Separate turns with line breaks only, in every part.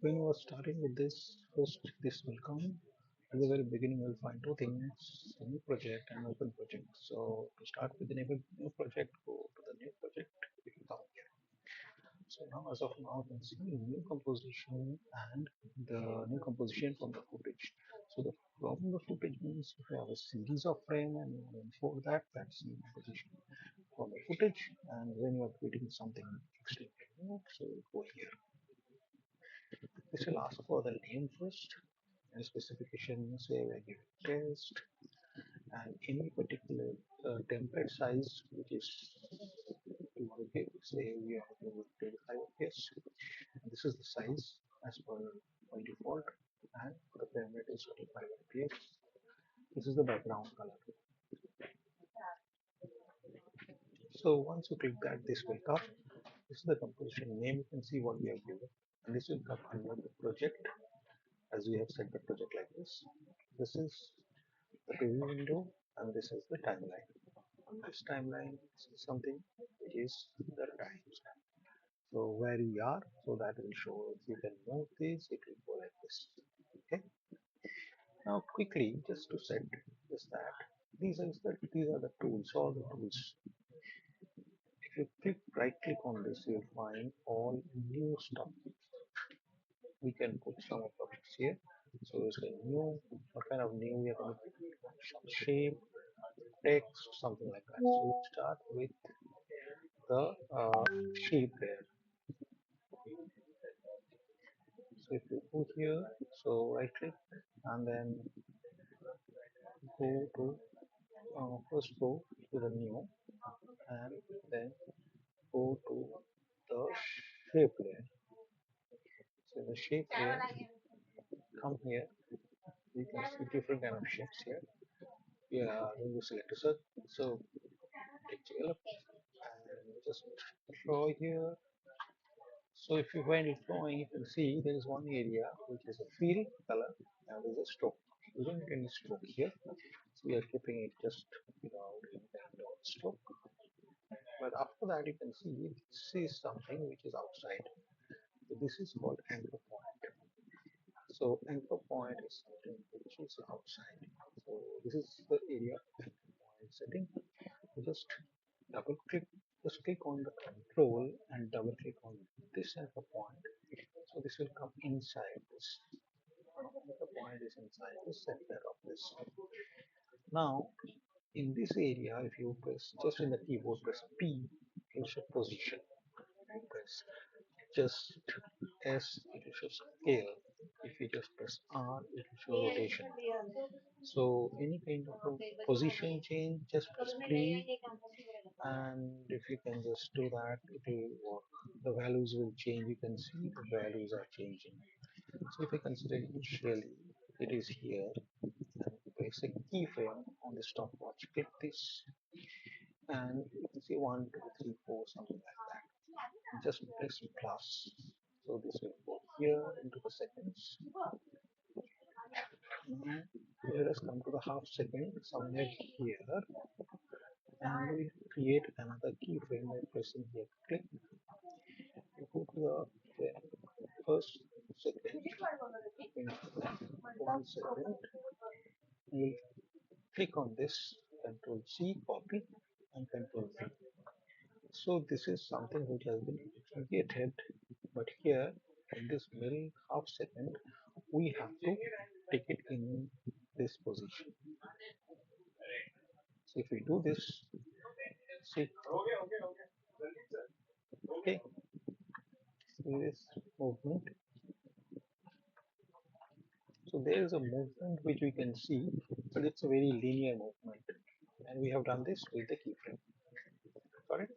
When you are starting with this, first this will come. At the very beginning, you'll find two things: a new project and open project. So to start with the new project, go to the new project. It will come here. So now, as of now, you can see new composition and the new composition from the footage. So the from the footage means if you have a series of frame and you want to import that, that's new composition from the footage. And when you are creating something extremely new, so go here. This will ask for the name first and specification, say I give test and any particular template size which is you want to give, say we are going to 25 FPS. This is the size as per by default, and the frame rate is 25 FPS. This is the background color. So once you click that, this will come. This is the composition name. You can see what we have given, and this will come under the project as we have set the project like this. This is the preview window, and this is the timeline. On this timeline, this is something which is the times. So where we are, so that will show if you can move this, it will go like this. Okay. Now quickly, just to set this that these are the tools, all the tools. If you right click on this, you'll find all new stuff. We can put some of the things here. So it's a new, what kind of new we are going to put? Some shape, text, something like that. So we'll start with the shape there. So if you go here, so right click and then go to first go to the new and then go to the shape layer. So the shape layer, come here, you can see different kind of shapes here. Yeah, then you select a circle. So take up and just draw here. So if you find it drawing, you can see there is one area which is a fill color and there is a stroke. We don't need any stroke here. So we are keeping it just without any kind of stroke. But after that, you can see this is something which is outside. So this is called anchor point. So anchor point is something which is outside. So this is the area anchor point setting. Just double click, just click on the control and double click on this anchor point. So this will come inside this. The point is inside the center of this. Now in this area, if you press just in the keyboard, press P, it will show position. Press just S, it will show scale. If you just press R, it will show rotation. So any kind of a position change, just press P, and if you can just do that, it will work. The values will change. You can see the values are changing. So if you consider initially, it is here, and press a keyframe on the stopwatch. Click this, and you can see 1, 2, 3, 4, something like that. Just press plus. So this will go here into the seconds. Now let us come to the half second somewhere here, and we create another keyframe by pressing here. Click. You go to the first second. In 1 second, you click on this. Control C, copy, and Control V. So this is something which has been created, but here in this middle half second, we have to take it in this position. So if we do this, see, okay, see this movement. So there is a movement which we can see, but it's a very linear movement, and we have done this with the keyframe. Correct?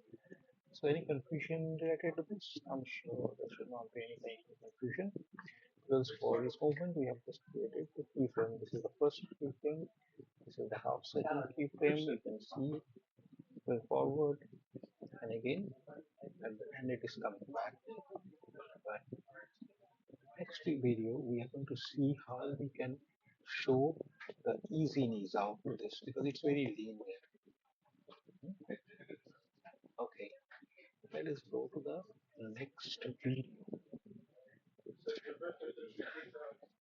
So any confusion related to this? I'm sure there should not be any kind of confusion. Because for this movement, we have just created the keyframe. This is the first keyframe. This is the half second keyframe. You can see going forward and again, and it is coming back. But next video, we are going to see how we can show the easy knees out to this because it's very linear. Okay, let us go to the next video.